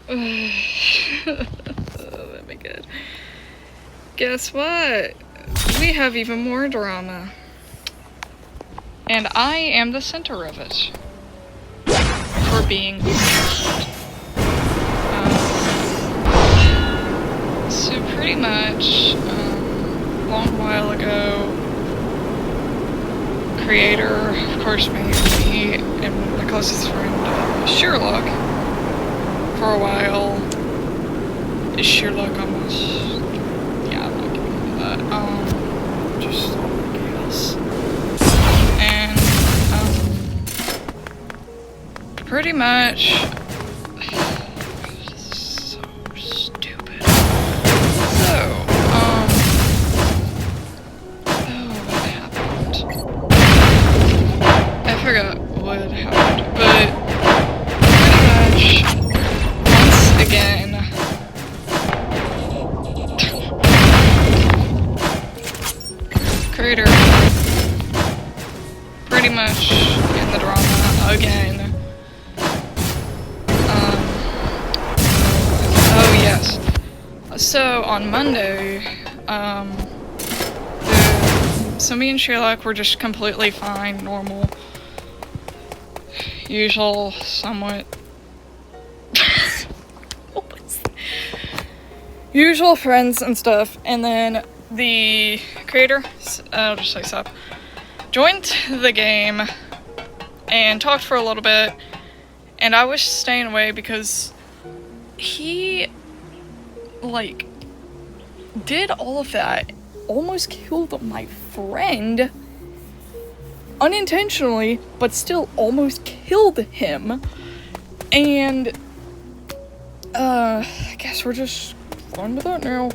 That'd be good. Guess what? We have even more drama. And I am the center of it. For being so pretty much, a long while ago, creator, of course, me and my closest friend, Sherlock, for a while. Is Sherlock almost? Yeah, I'm not getting into that. Just something else. And, pretty much, so stupid. So, what happened? I forgot what happened, but pretty much, once again, creator pretty much in the drama again. Oh yes. So on Monday, so me and Sherlock were just completely fine, normal, usual, somewhat usual friends and stuff, and then the creator, I'll just say stop, joined the game and talked for a little bit, and I was staying away because he, like, did all of that, almost killed my friend, unintentionally, but still almost killed him, and, I guess we're just on to that now.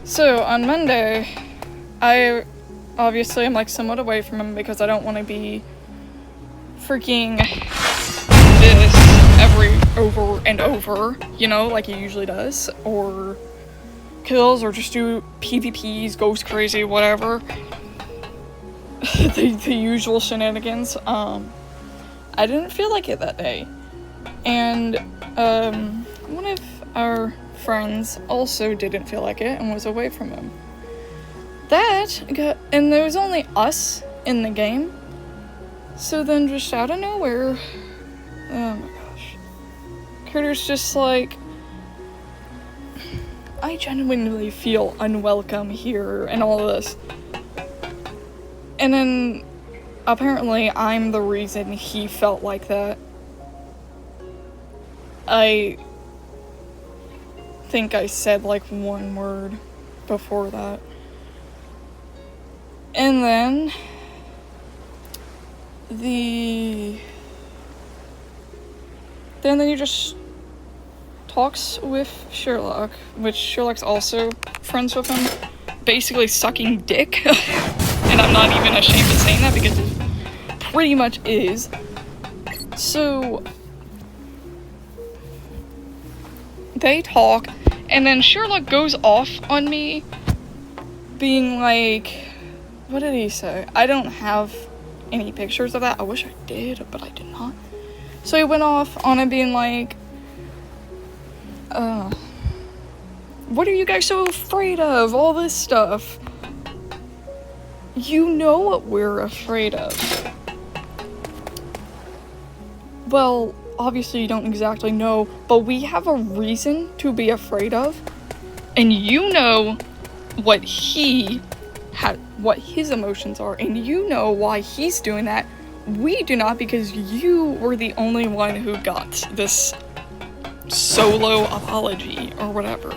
So, on Monday, I obviously am, like, somewhat away from him because I don't want to be freaking this over and over, you know, like he usually does, or kills, or just do PvPs, goes crazy, whatever. the usual shenanigans. I didn't feel like it that day. And, one of our friends also didn't feel like it and was away from him. And there was only us in the game. So then just out of nowhere, oh my gosh, Carter's just like, I genuinely feel unwelcome here and all this. And then apparently I'm the reason he felt like that. I think I said like one word before that. And then he just talks with Sherlock, which Sherlock's also friends with him, basically sucking dick. And I'm not even ashamed of saying that because it pretty much is. So they talk, and then Sherlock goes off on me, being like, what did he say? I don't have any pictures of that. I wish I did, but I did not. So he went off on it being like, what are you guys so afraid of? All this stuff. You know what we're afraid of. Well, obviously you don't exactly know, but we have a reason to be afraid of. And you know what his emotions are, and you know why he's doing that. We do not, because you were the only one who got this solo apology or whatever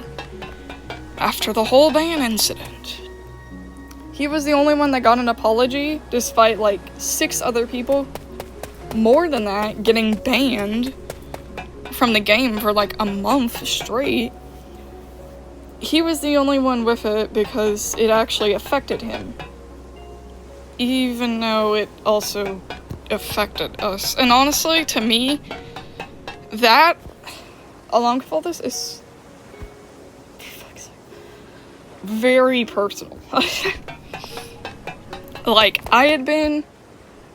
after the whole ban incident. He was the only one that got an apology, despite like 6 other people, more than that, getting banned from the game for like a month straight. He was the only one with it because it actually affected him, even though it also affected us. And honestly, to me, that, along with all this, is very personal. Like, I had been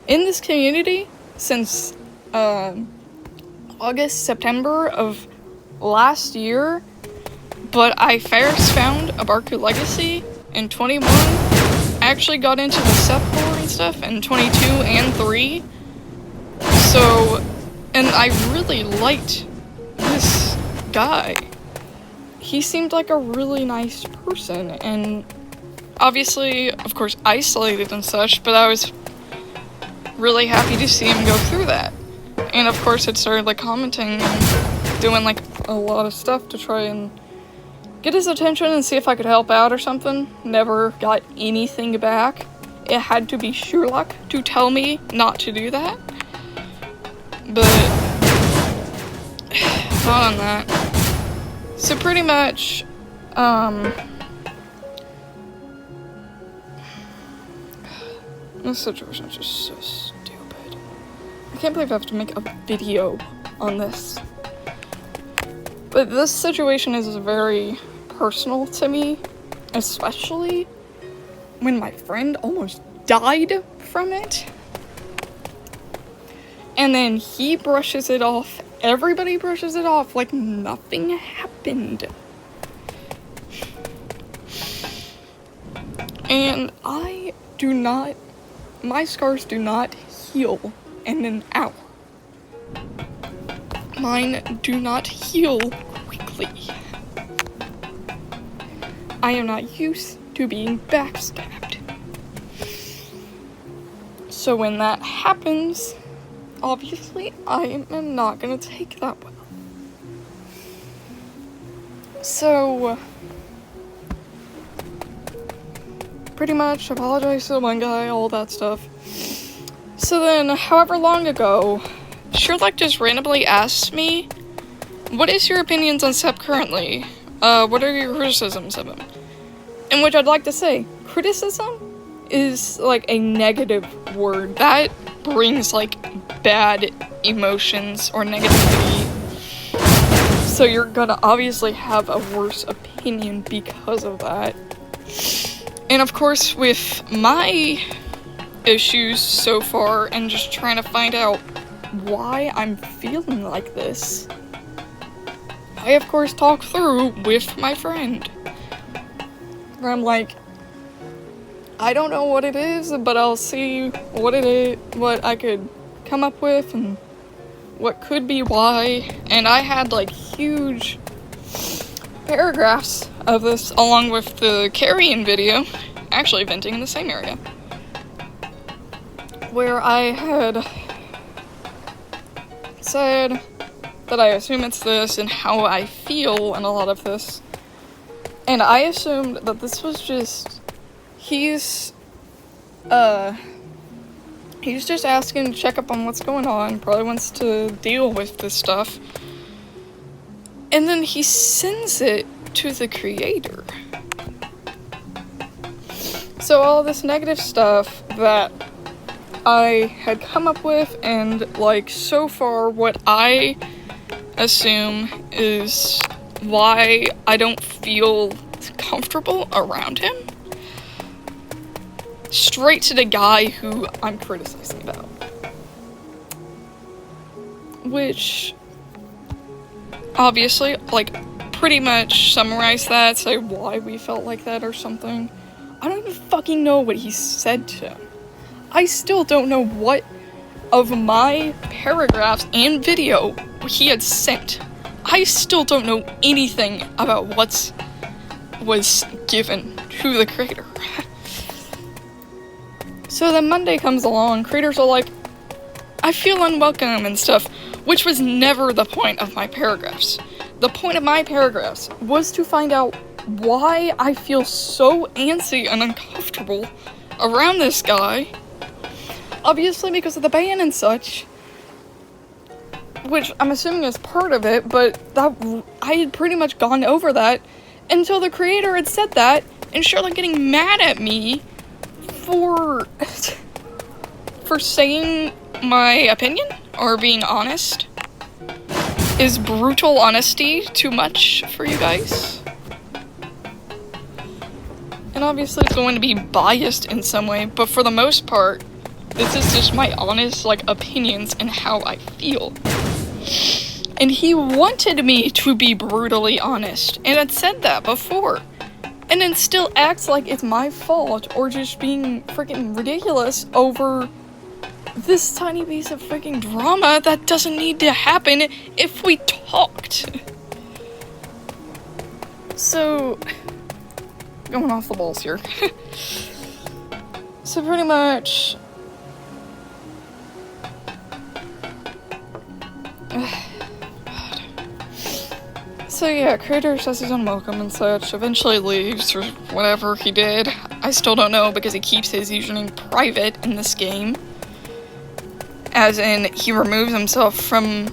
in this community since August, September of last year, but I first found a Barku Legacy in 21. I actually got into the Sep lore and stuff in 22 and 3. So, and I really liked this guy. He seemed like a really nice person, and obviously, of course, isolated and such, but I was really happy to see him go through that. And of course, it started like commenting and doing like a lot of stuff to try and get his attention and see if I could help out or something. Never got anything back. It had to be sheer luck to tell me not to do that. But not on that. So pretty much, this situation is just so stupid. I can't believe I have to make a video on this. But this situation is very personal to me, especially when my friend almost died from it. And then he brushes it off. Everybody brushes it off like nothing happened. And my scars do not heal in an hour. Mine do not heal quickly. I am not used to being backstabbed. So when that happens, obviously I am not gonna take that well. So, pretty much apologize to the one guy, all that stuff. So then, however long ago, Sherlock just randomly asked me, what is your opinions on Sep currently? What are your criticisms of him? In which I'd like to say, criticism is like a negative word. That brings like bad emotions or negativity. So you're gonna obviously have a worse opinion because of that. And of course, with my issues so far and just trying to find out why I'm feeling like this, I of course talk through with my friend. Where I'm like, I don't know what it is, but I'll see what I could come up with and what could be why. And I had like huge paragraphs of this along with the carrion video, actually venting in the same area, where I had said that I assume it's this and how I feel and a lot of this. And I assumed that this was just, he's just asking to check up on what's going on, probably wants to deal with this stuff. And then he sends it to the creator. So all this negative stuff that I had come up with, and like so far what I assume is why I don't feel comfortable around him, straight to the guy who I'm criticizing about. Which, obviously, like, pretty much summarize that, say why we felt like that or something. I don't even fucking know what he said to him. I still don't know what of my paragraphs and video he had sent. I still don't know anything about what was given to the creator. So then Monday comes along, creators are like, I feel unwelcome and stuff, which was never the point of my paragraphs. The point of my paragraphs was to find out why I feel so antsy and uncomfortable around this guy. Obviously because of the ban and such, which I'm assuming is part of it, but that I had pretty much gone over that until the creator had said that, and Sherlock getting mad at me for saying my opinion or being honest. Is brutal honesty too much for you guys? And obviously it's going to be biased in some way, but for the most part, this is just my honest, like, opinions and how I feel. And he wanted me to be brutally honest, and had said that before. And then still acts like it's my fault or just being freaking ridiculous over this tiny piece of freaking drama that doesn't need to happen if we talked. So, going off the balls here. So pretty much, so yeah, creator says he's unwelcome and such, eventually leaves or whatever he did. I still don't know because he keeps his username private in this game. As in, he removes himself from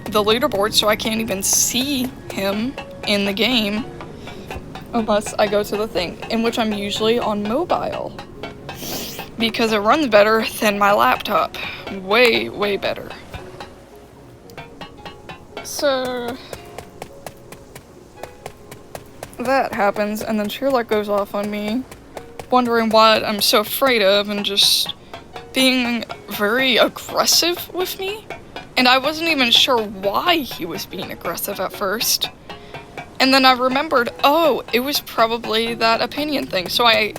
the leaderboard so I can't even see him in the game unless I go to the thing, in which I'm usually on mobile. Because it runs better than my laptop. Way, way better. So that happens, and then Sherlock goes off on me, wondering what I'm so afraid of, and just being very aggressive with me. And I wasn't even sure why he was being aggressive at first. And then I remembered, oh, it was probably that opinion thing. So I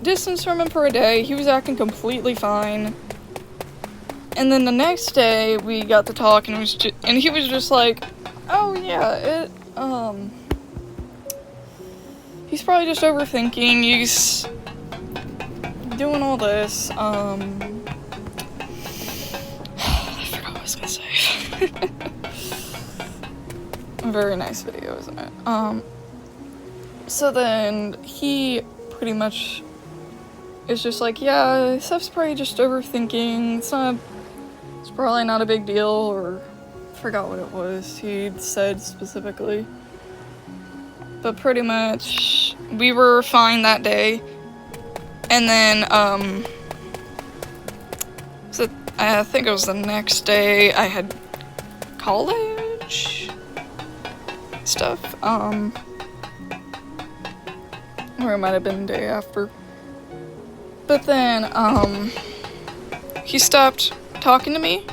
distanced from him for a day. He was acting completely fine. And then the next day we got to talk, and he was just like, oh yeah, he's probably just overthinking. He's doing all this. I forgot what I was gonna say. Very nice video, isn't it? So then he pretty much is just like, yeah, stuff's probably just overthinking. It's probably not a big deal, or I forgot what it was he'd said specifically. But pretty much we were fine that day. And then, so I think it was the next day I had college stuff, or it might have been the day after. But then, he stopped talking to me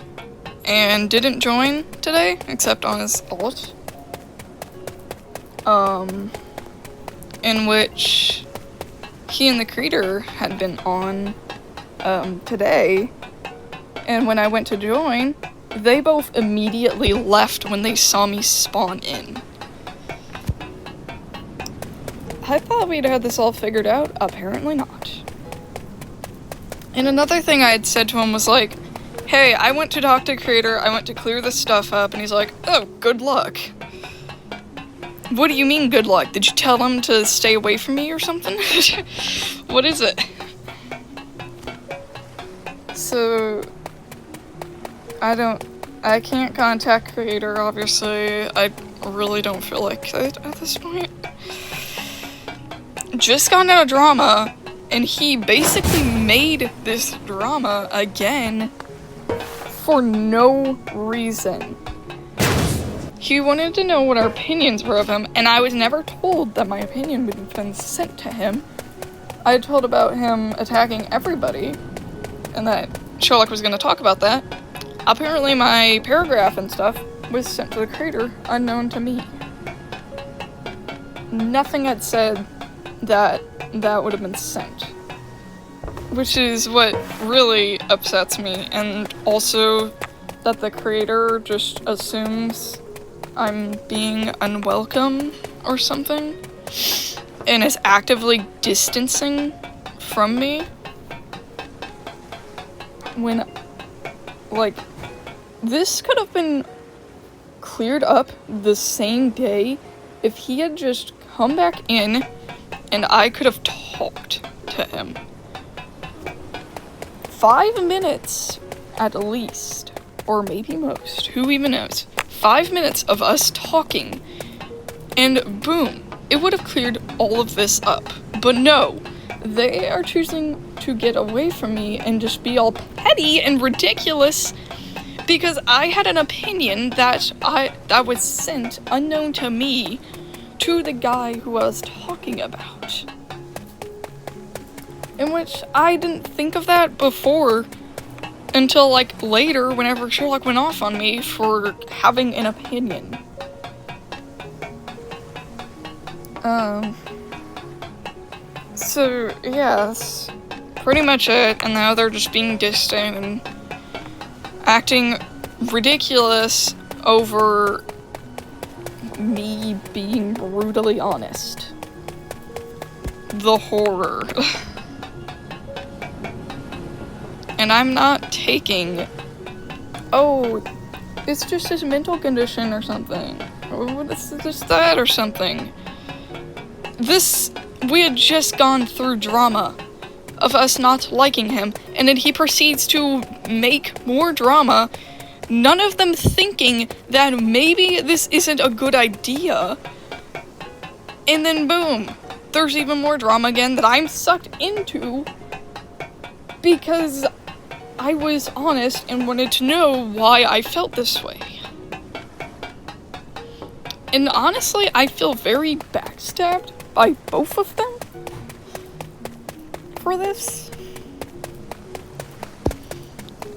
and didn't join today, except on his alt. In which he and the creator had been on, today, and when I went to join, they both immediately left when they saw me spawn in. I thought we'd had this all figured out. Apparently not. And another thing I had said to him was like, hey, I went to talk to creator, I went to clear this stuff up, and he's like, oh, good luck. What do you mean, good luck? Did you tell him to stay away from me or something? What is it? So, I can't contact creator, obviously. I really don't feel like it at this point. Just got out of drama, and he basically made this drama again for no reason. He wanted to know what our opinions were of him, and I was never told that my opinion would have been sent to him. I had told about him attacking everybody, and that Sherlock was going to talk about that. Apparently my paragraph and stuff was sent to the creator, unknown to me. Nothing had said that would have been sent. Which is what really upsets me, and also that the creator just assumes I'm being unwelcome or something, and is actively distancing from me. When, like, this could have been cleared up the same day if he had just come back in and I could have talked to him. 5 minutes at least, or maybe most, who even knows. 5 minutes of us talking, and boom, it would have cleared all of this up. But no, they are choosing to get away from me and just be all petty and ridiculous because I had an opinion that was sent unknown to me to the guy who I was talking about. In which I didn't think of that before, Until, like, later, whenever Sherlock went off on me for having an opinion. So, yeah, that's pretty much it, and now they're just being distant and acting ridiculous over me being brutally honest. The horror. And I'm not taking, oh, it's just his mental condition or something. Or it's just that or something. We had just gone through drama of us not liking him, and then he proceeds to make more drama, none of them thinking that maybe this isn't a good idea. And then boom, there's even more drama again that I'm sucked into because I was honest and wanted to know why I felt this way. And honestly, I feel very backstabbed by both of them for this.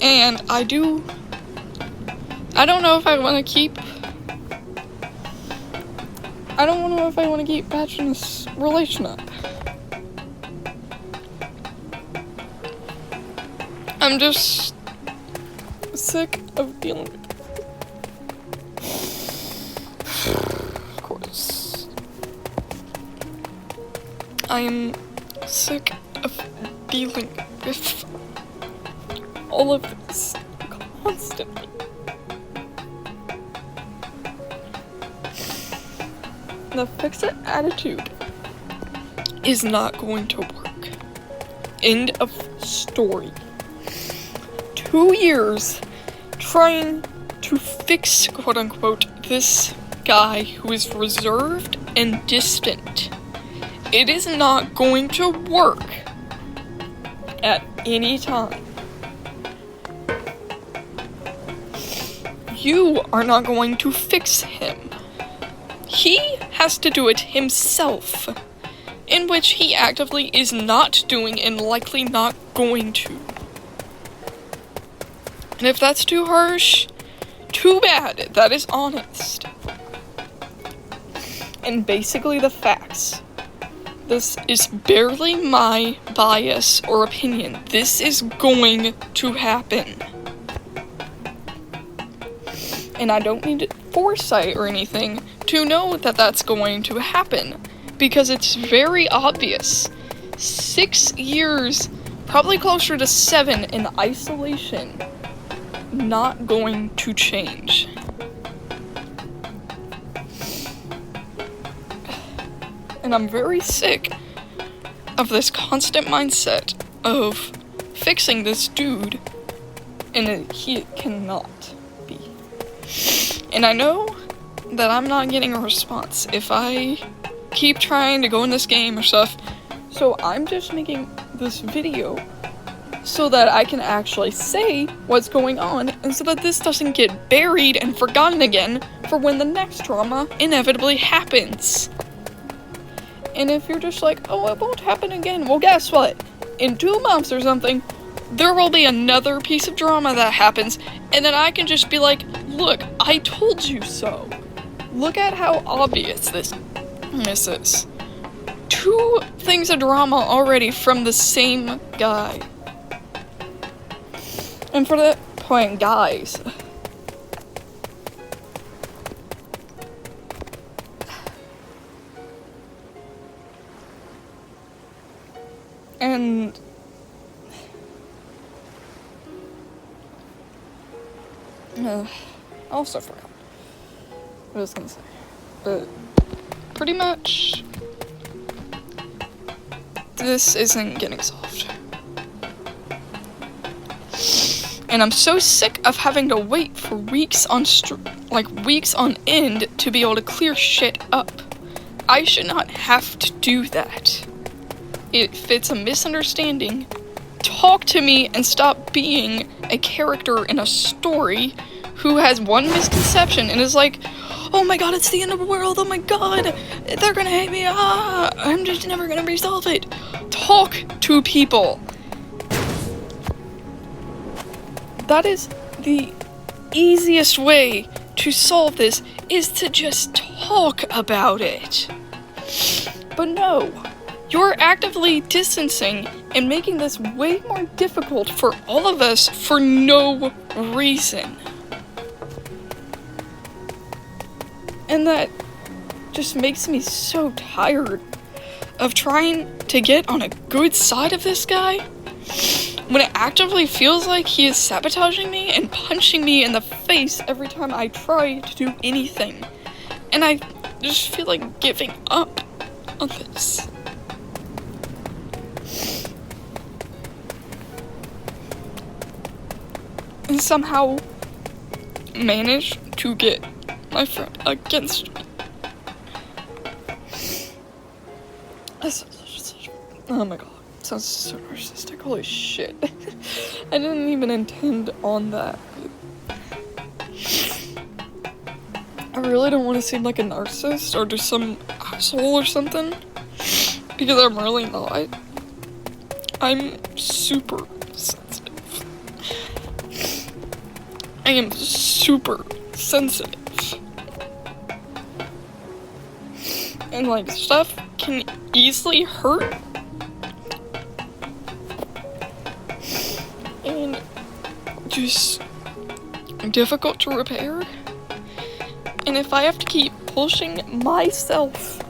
And I don't know if I want to keep patching this relation up. I'm just sick of dealing with it. Of course. I'm sick of dealing with all of this constantly. The fix-it attitude is not going to work. End of story. 2 years trying to fix, quote-unquote, this guy who is reserved and distant. It is not going to work at any time. You are not going to fix him. He has to do it himself, in which he actively is not doing and likely not going to. And if that's too harsh, too bad. That is honest. And basically the facts. This is barely my bias or opinion. This is going to happen. And I don't need foresight or anything to know that that's going to happen, because it's very obvious. 6 years, probably closer to 7 in isolation, not going to change. And I'm very sick of this constant mindset of fixing this dude, and he cannot be. And I know that I'm not getting a response if I keep trying to go in this game or stuff, so I'm just making this video so that I can actually say what's going on, and so that this doesn't get buried and forgotten again for when the next drama inevitably happens. And if you're just like, oh, it won't happen again, well, guess what? In 2 months or something, there will be another piece of drama that happens, and then I can just be like, look, I told you so. Look at how obvious this is. 2 things of drama already from the same guy. And for that point, guys, and I also forgot what I was gonna say, but pretty much this isn't getting solved. And I'm so sick of having to wait for weeks on end to be able to clear shit up. I should not have to do that. If it's a misunderstanding, talk to me and stop being a character in a story who has one misconception and is like, oh my god, it's the end of the world, oh my god, they're gonna hate me, I'm just never gonna resolve it. Talk to people. that is the easiest way to solve this, is to just talk about it. But no, you're actively distancing and making this way more difficult for all of us for no reason. And that just makes me so tired of trying to get on a good side of this guy when it actively feels like he is sabotaging me and punching me in the face every time I try to do anything. And I just feel like giving up on this. And somehow manage to get my friend against me. Oh my god, sounds so narcissistic. Holy shit. I didn't even intend on that. I really don't want to seem like a narcissist or just some asshole or something, because I'm really not. I'm super sensitive. I am super sensitive. And like, stuff can easily hurt. And just difficult to repair. And if I have to keep pushing myself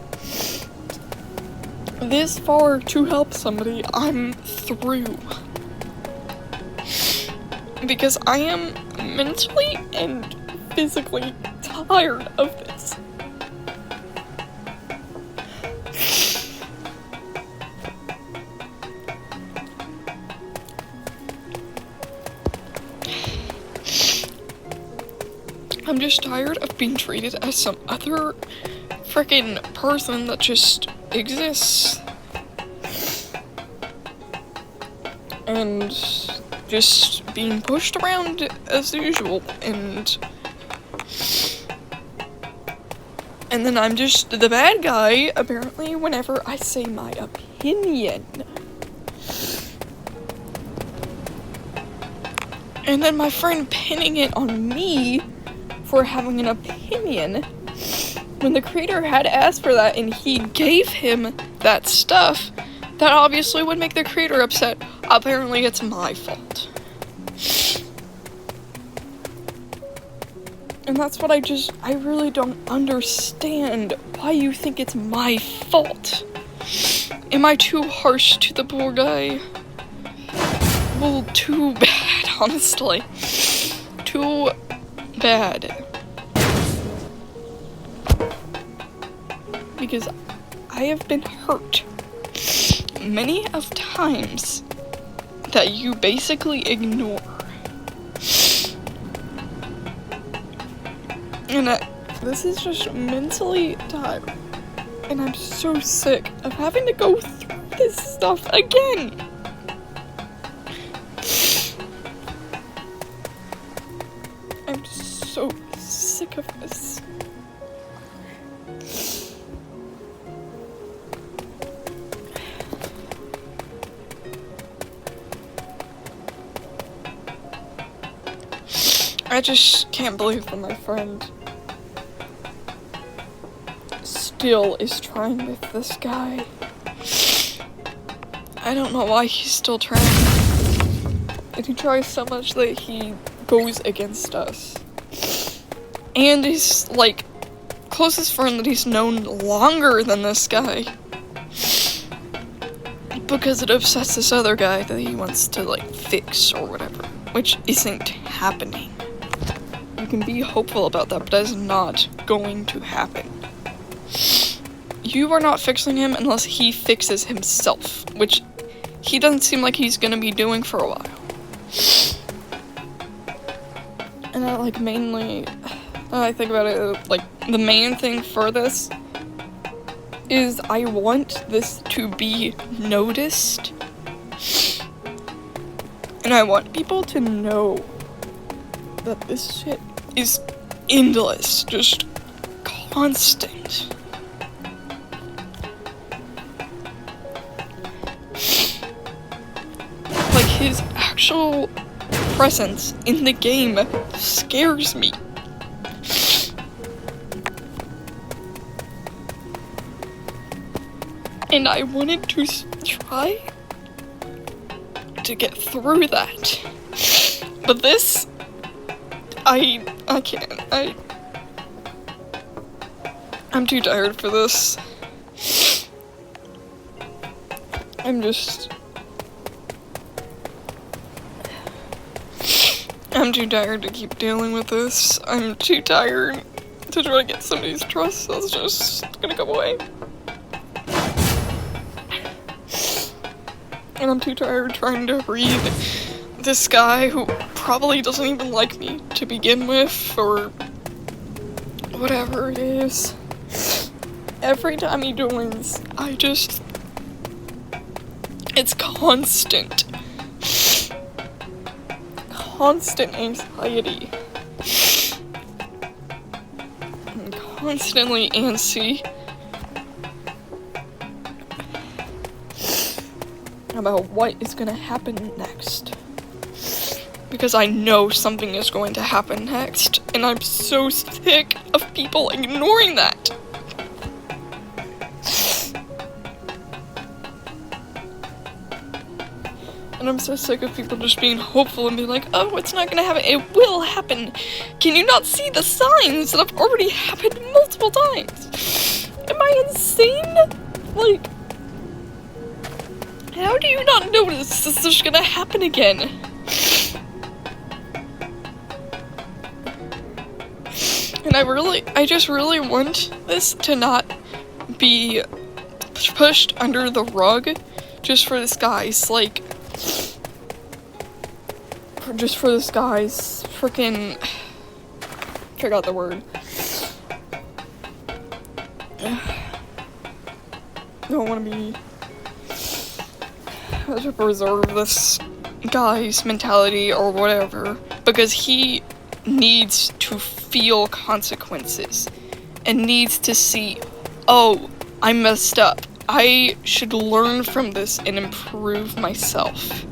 this far to help somebody, I'm through. Because I am mentally and physically tired of this. I'm just tired of being treated as some other freaking person that just exists. And just being pushed around as usual, and then I'm just the bad guy, apparently, whenever I say my opinion. And then my friend pinning it on me for having an opinion when the creator had asked for that and he gave him that stuff that obviously would make the creator upset. Apparently it's my fault. And that's what I really don't understand why you think it's my fault. Am I too harsh to the poor guy? Well, too bad, honestly. Too bad. Because I have been hurt many of times that you basically ignore. And this is just mentally tiring. And I'm so sick of having to go through this stuff again. I'm so sick of this. I just can't believe that my friend still is trying with this guy. I don't know why he's still trying. And he tries so much that he goes against us. And his, like, closest friend that he's known longer than this guy. Because it upsets this other guy that he wants to, like, fix or whatever. Which isn't happening. You can be hopeful about that, but that is not going to happen. You are not fixing him unless he fixes himself, which he doesn't seem like he's gonna be doing for a while. And I, like, mainly, I think about it, like, the main thing for this is I want this to be noticed. And I want people to know that this shit is endless, just constant. Like, his actual presence in the game scares me. And I wanted to try to get through that. But this, I can't. I'm too tired for this. I'm too tired to keep dealing with this. I'm too tired to try to get somebody's trust that's just gonna go away. And I'm too tired trying to read this guy who probably doesn't even like me to begin with, or whatever it is. Every time he joins, it's constant. Constant anxiety. I'm constantly antsy about what is gonna happen next. Because I know something is going to happen next, and I'm so sick of people ignoring that. And I'm so sick of people just being hopeful and being like, oh, it's not gonna happen. It will happen. Can you not see the signs that have already happened multiple times? Am I insane? Like, how do you not notice this is gonna happen again? And I just really want this to not be pushed under the rug just for this guy's, like, just for this guy's freaking, forgot the word. Don't want to preserve this guy's mentality or whatever, because he needs to feel consequences and needs to see, oh, I messed up. I should learn from this and improve myself,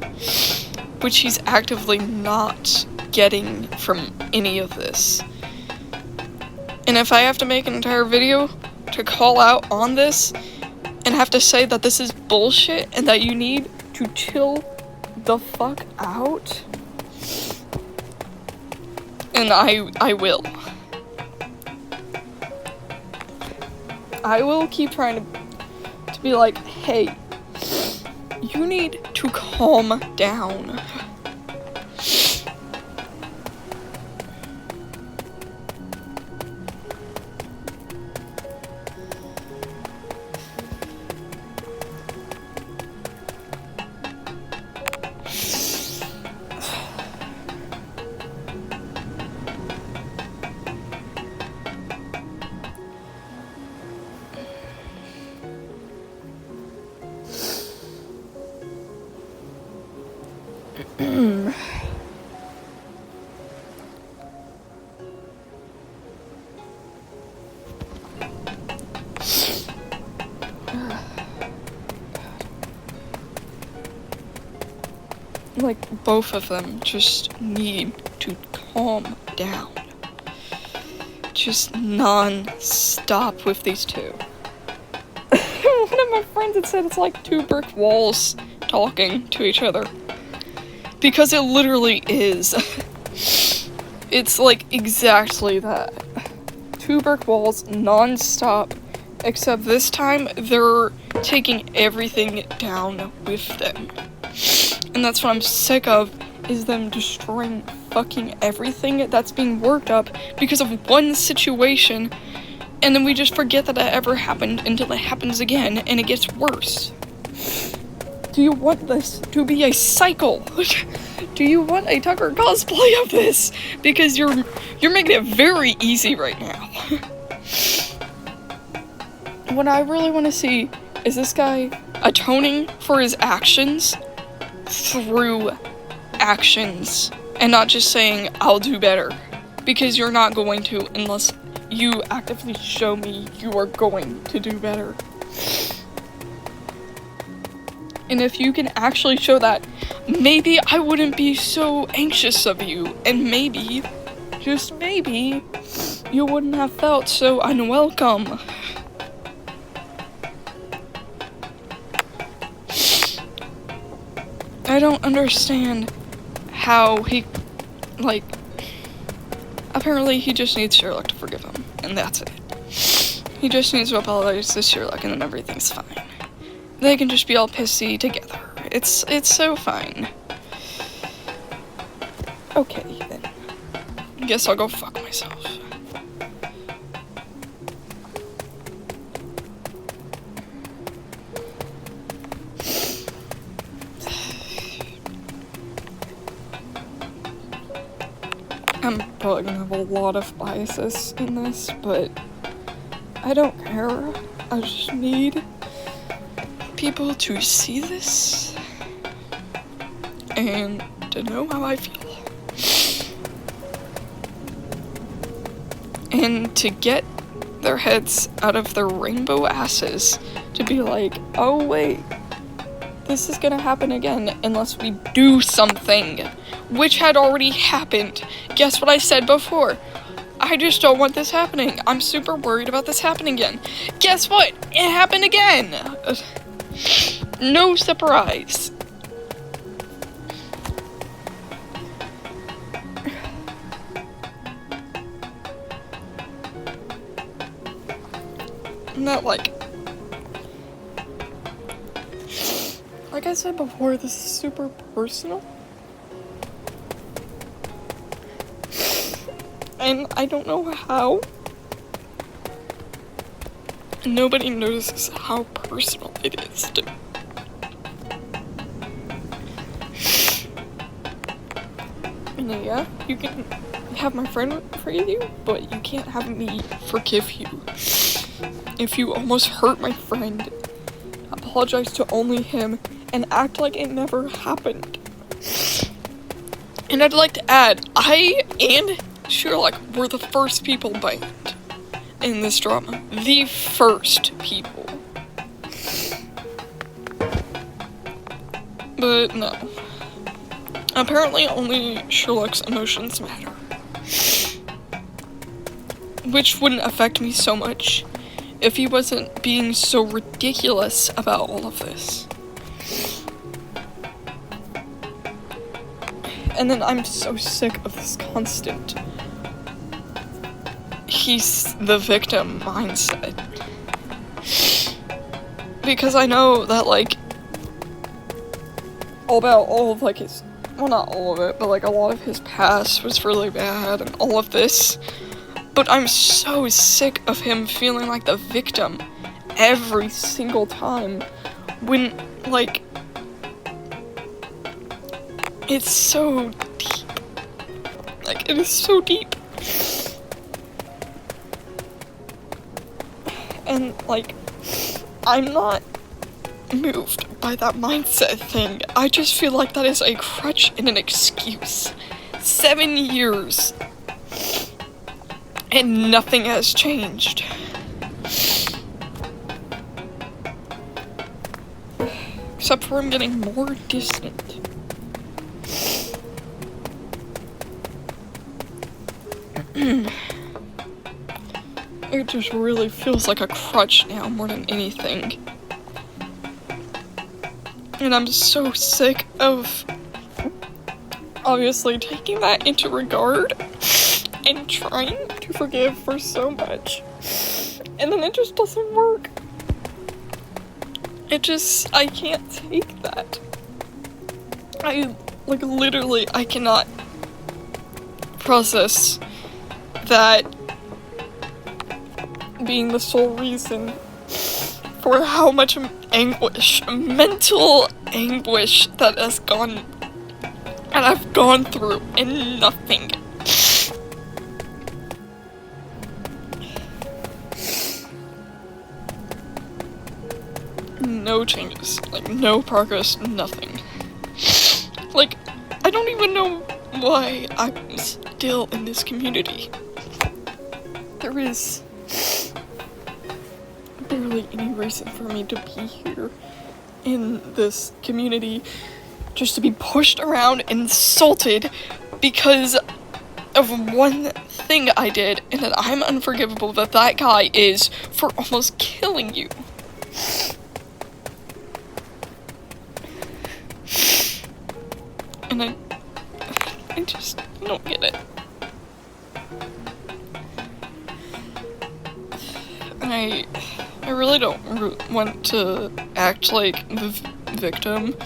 which he's actively not getting from any of this. And if I have to make an entire video to call out on this and have to say that this is bullshit and that you need to chill the fuck out, and I will. I will keep trying to be like, hey, you need to calm down. Like, both of them just need to calm down. Just non-stop with these two. One of my friends had said it's like two brick walls talking to each other. Because it literally is. It's like exactly that. Two brick walls, non-stop. Except this time, they're taking everything down with them. And that's what I'm sick of, is them destroying fucking everything that's being worked up because of one situation, and then we just forget that ever happened until it happens again, and it gets worse. Do you want this to be a cycle? Do you want a Tucker cosplay of this? Because you're making it very easy right now. What I really want to see is this guy atoning for his actions through actions, and not just saying, I'll do better, because you're not going to unless you actively show me you are going to do better. And if you can actually show that, maybe I wouldn't be so anxious of you, and maybe, just maybe, you wouldn't have felt so unwelcome. I don't understand how he, like, apparently he just needs Sherlock to forgive him, and that's it. He just needs to apologize to Sherlock, and then everything's fine. They can just be all pissy together. It's so fine. Okay, then. Guess I'll go fuck myself. I'm probably gonna have a lot of biases in this, but I don't care. I just need people to see this and to know how I feel. And to get their heads out of their rainbow asses to be like, oh wait, this is gonna happen again unless we do something, which had already happened. Guess what I said before? I just don't want this happening. I'm super worried about this happening again. Guess what? It happened again. No surprise. Not like I said before, this is super personal. And I don't know how nobody notices how personal it is to me. And yeah, you can have my friend forgive you, but you can't have me forgive you. If you almost hurt my friend, apologize to only him and act like it never happened. And I'd like to add, I and Sherlock were the first people banned in this drama. The first people. But no. Apparently only Sherlock's emotions matter. Which wouldn't affect me so much if he wasn't being so ridiculous about all of this. And then I'm so sick of this constant he's the victim mindset. Because I know that, like, all of, like, his, well, not all of it, but, like, a lot of his past was really bad and all of this. But I'm so sick of him feeling like the victim every single time when, like, it's so deep. Like, it is so deep. And, like, I'm not moved by that mindset thing. I just feel like that is a crutch and an excuse. 7 years. And nothing has changed. Except for him getting more distant. It just really feels like a crutch now more than anything. And I'm so sick of obviously taking that into regard and trying to forgive for so much. And then it just doesn't work. I can't take that. Literally, I cannot process that being the sole reason for how much anguish, mental anguish that I've gone through, and nothing. No changes, like, no progress, nothing. Like, I don't even know why I'm still in this community. There is barely any reason for me to be here. in this community just to be pushed around and insulted because of one thing I did, and that I'm unforgivable that guy is for almost killing you. And I just don't get it. I really don't want to act like the victim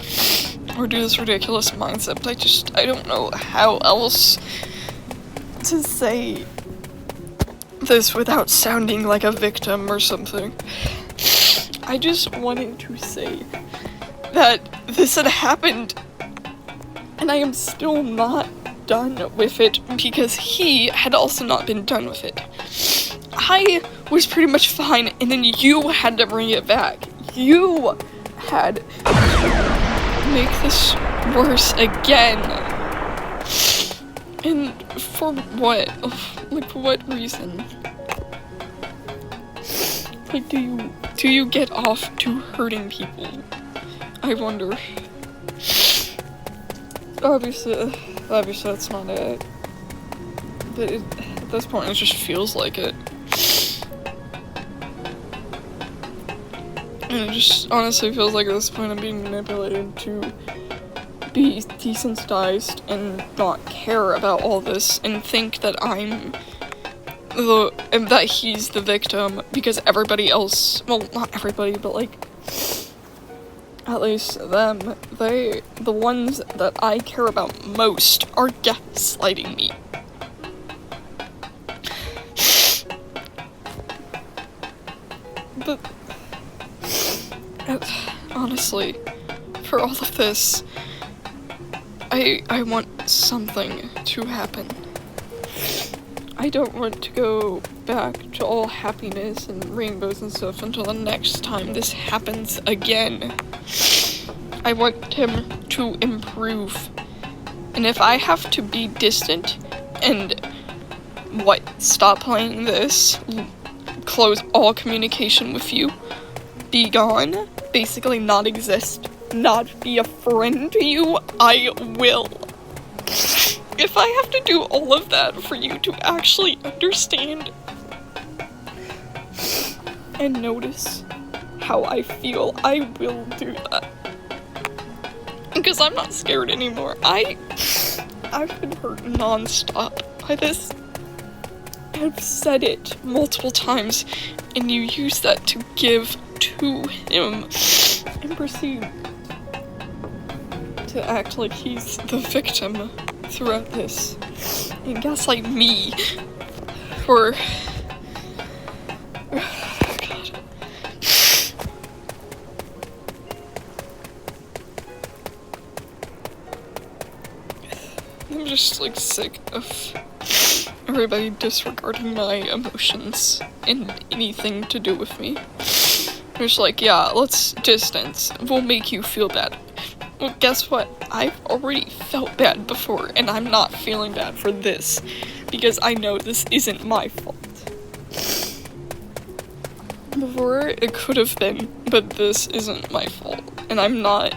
or do this ridiculous mindset, but I don't know how else to say this without sounding like a victim or something. I just wanted to say that this had happened, and I am still not done with it because he had also not been done with it. I was pretty much fine, and then you had to bring it back. You had to make this worse again. And for what? Like, for what reason? Like, do you get off to hurting people? I wonder. Obviously that's not it. But at this point, it just feels like it. And it just honestly feels like at this point I'm being manipulated to be desensitized and not care about all this and think that that he's the victim because everybody else, well, not everybody, but like, at least them, the ones that I care about most are gaslighting me. But honestly, for all of this, I want something to happen. I don't want to go back to all happiness and rainbows and stuff until the next time this happens again. I want him to improve. And if I have to be distant and stop playing this, close all communication with you, be gone, basically not exist, not be a friend to you, I will. If I have to do all of that for you to actually understand and notice how I feel, I will do that. Because I'm not scared anymore. I've been hurt non-stop by this. I've said it multiple times, and you use that to give to him and proceed to act like he's the victim throughout this and gaslight me for God. I'm just like sick of everybody disregarding my emotions and anything to do with me. It's like, yeah, let's distance. We'll make you feel bad. Well, guess what? I've already felt bad before, and I'm not feeling bad for this, because I know this isn't my fault. Before, it could have been, but this isn't my fault, and I'm not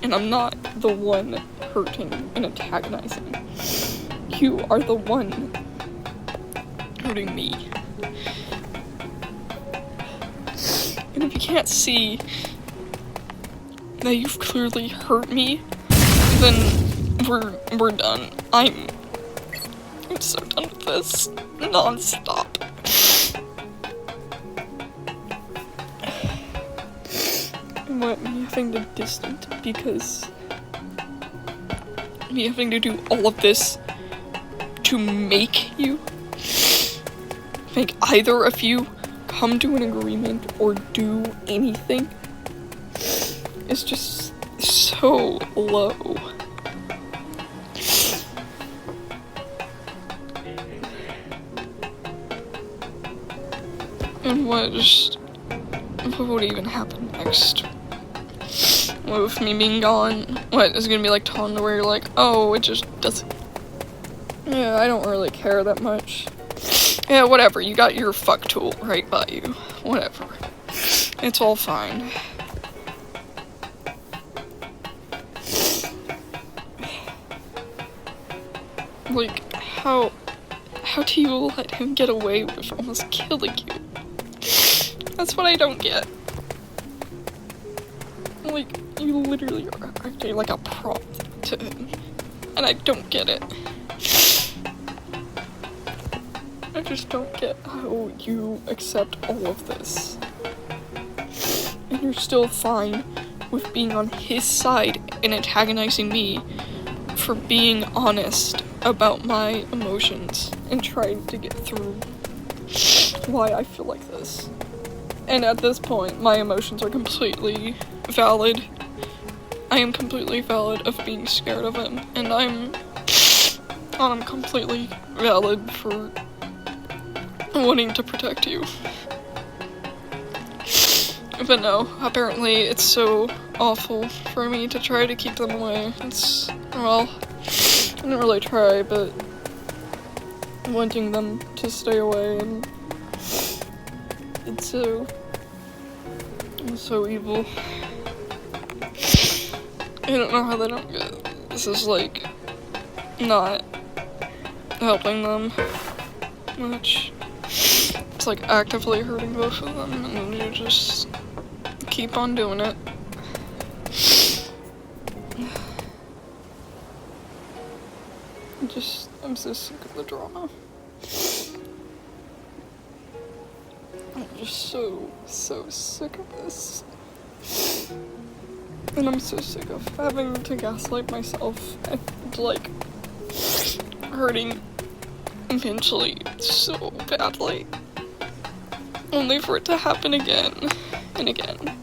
the one hurting and antagonizing. You are the one hurting me. And if you can't see that you've clearly hurt me, then we're done. I'm so done with this non-stop. And what, me having to distant because me having to do all of this to make either of you come to an agreement or do anything is just so low. And what would even happen next? What with me being gone? What, is it gonna be like Tom where you're like, oh, it just doesn't... Yeah, I don't really care that much. Yeah, whatever, you got your fuck tool right by you. Whatever. It's all fine. Like, how do you let him get away with almost killing you? That's what I don't get. Like, you literally are acting like a prop to him, and I don't get it. I just don't get how you accept all of this. And you're still fine with being on his side and antagonizing me for being honest about my emotions and trying to get through why I feel like this. And at this point, my emotions are completely valid. I am completely valid of being scared of him, and I'm completely valid for wanting to protect you. But no, apparently it's so awful for me to try to keep them away. It's, well, I didn't really try, but wanting them to stay away, and it's so evil. I don't know how they don't get this is like not helping them much. It's like actively hurting both of them, and you just keep on doing it. I'm so sick of the drama. I'm just so sick of this. And I'm so sick of having to gaslight myself and, like, hurting mentally so badly. Only for it to happen again and again.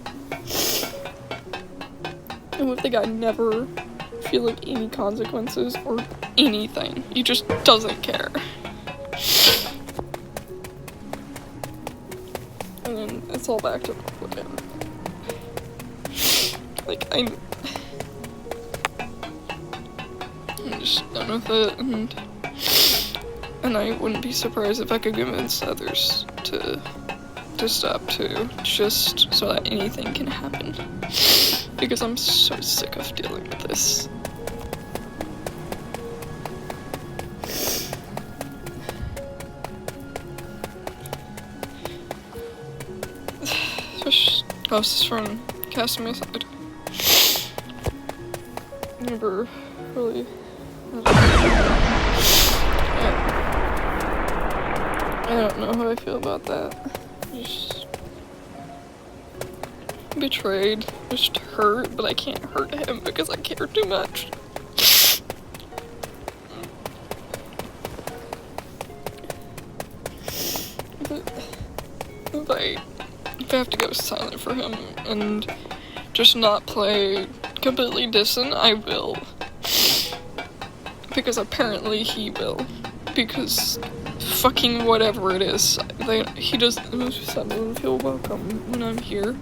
And with the guy never feeling any consequences or anything. He just doesn't care. And then it's all back to him. Like, I'm just done with it, and I wouldn't be surprised if I could convince others to stop too, just so that anything can happen. Because I'm so sick of dealing with this. Closest friend casting me aside. Never really. I don't know how I feel about that. Just betrayed, just hurt, but I can't hurt him because I care too much. If I have to go silent for him and just not play completely distant, I will. Because apparently he will. Because fucking whatever it is, he doesn't feel welcome when I'm here.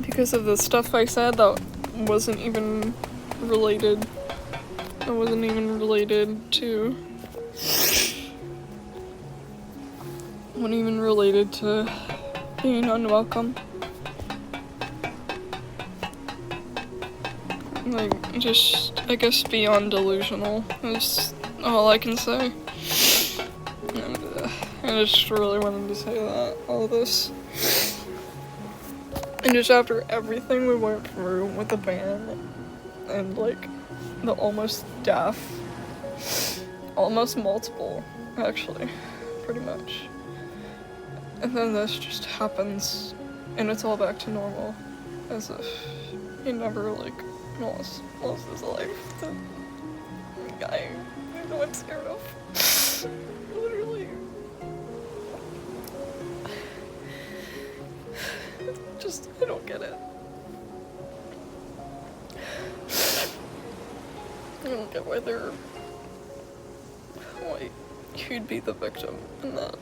Because of the stuff I said that wasn't even related. That wasn't even related to. Wasn't even related to being unwelcome. Like, just, I guess, beyond delusional is all I can say. And I just really wanted to say that, all this. And just after everything we went through with the band, and like, the almost death, almost multiple, actually, pretty much. And then this just happens, and it's all back to normal, as if he never, like, lost his life. The guy no one's scared of. Literally. Just, I don't get it. I don't get why he'd be the victim in that.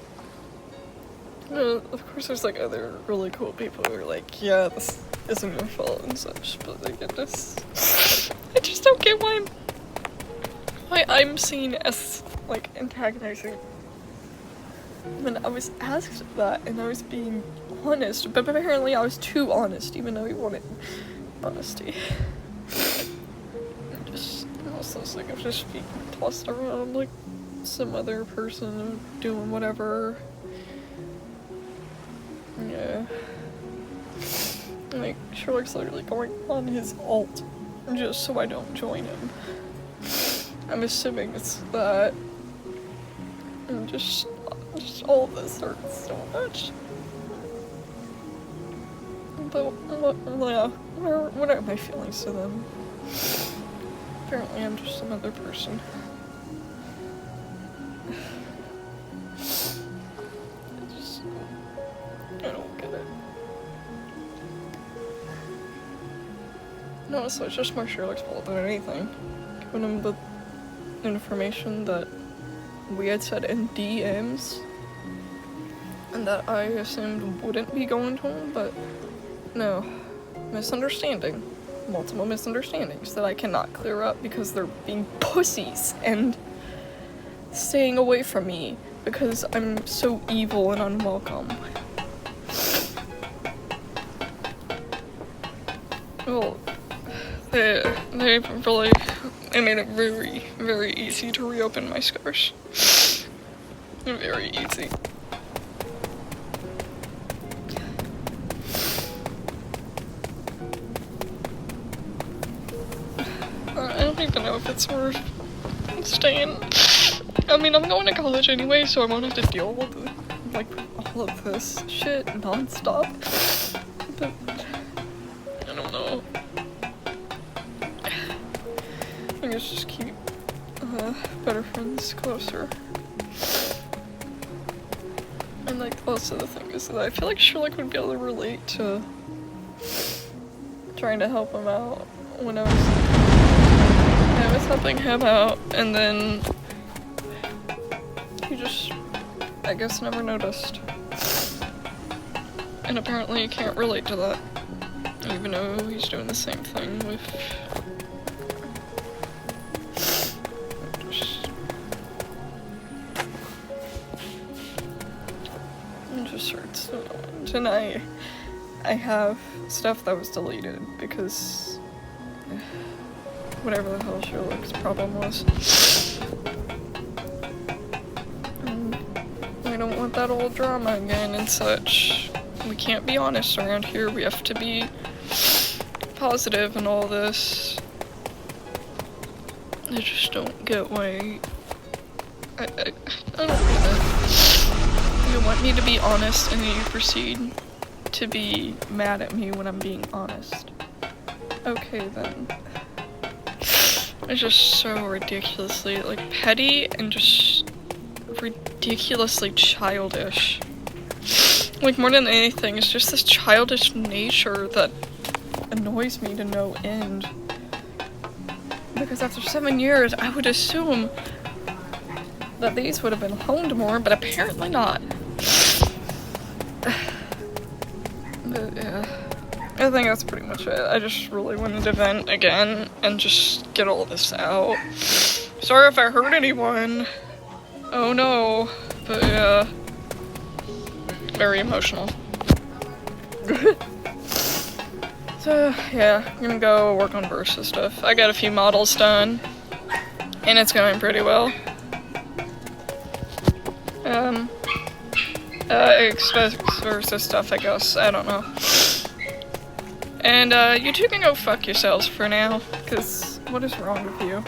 Of course there's like other really cool people who are like, yeah, this isn't your fault and such, but like, I just don't get why I'm seen as like antagonizing when I was asked that and I was being honest, but apparently I was too honest even though he wanted honesty. I was so sick of just being tossed around like some other person doing whatever. Yeah. Like, Sherlock's literally going on his alt just so I don't join him. I'm assuming it's that. And just all of this hurts so much. But, yeah, what are my feelings to them? Apparently I'm just some other person. I don't get it. No, so it's just more Sherlock's fault than anything. Giving him the information that we had said in DMs and that I assumed wouldn't be going to him, but no. Misunderstanding. Multiple misunderstandings that I cannot clear up because they're being pussies and staying away from me because I'm so evil and unwelcome. Well, they really, it made it very, very easy to reopen my scars. Very easy. I don't even know if it's worth staying. I mean, I'm going to college anyway, so I won't have to deal with, like, all of this shit non-stop. But I don't know. I guess just keep better friends closer. And, like, also the thing is that I feel like Sherlock would be able to relate to trying to help him out when I was helping him out, and then he just, I guess, never noticed. And apparently he can't relate to that, even though he's doing the same thing with it just hurts so much. And I have stuff that was deleted because whatever the hell Sherlock's problem was. And I don't want that old drama again and such. We can't be honest around here. We have to be positive and all this. I just don't get why. I don't get it. You want me to be honest and then you proceed to be mad at me when I'm being honest. Okay then. It's just so ridiculously, like, petty and just ridiculously childish. Like, more than anything, it's just this childish nature that annoys me to no end. Because after 7 years, I would assume that these would have been honed more, but apparently not. But, yeah. I think that's pretty much it. I just really wanted to vent again and just get all this out. Sorry if I hurt anyone. Oh no. But yeah. Very emotional. So yeah, I'm gonna go work on Versa stuff. I got a few models done. And it's going pretty well. Expect Versa stuff, I guess. I don't know. And, you two can go fuck yourselves for now, because what is wrong with you?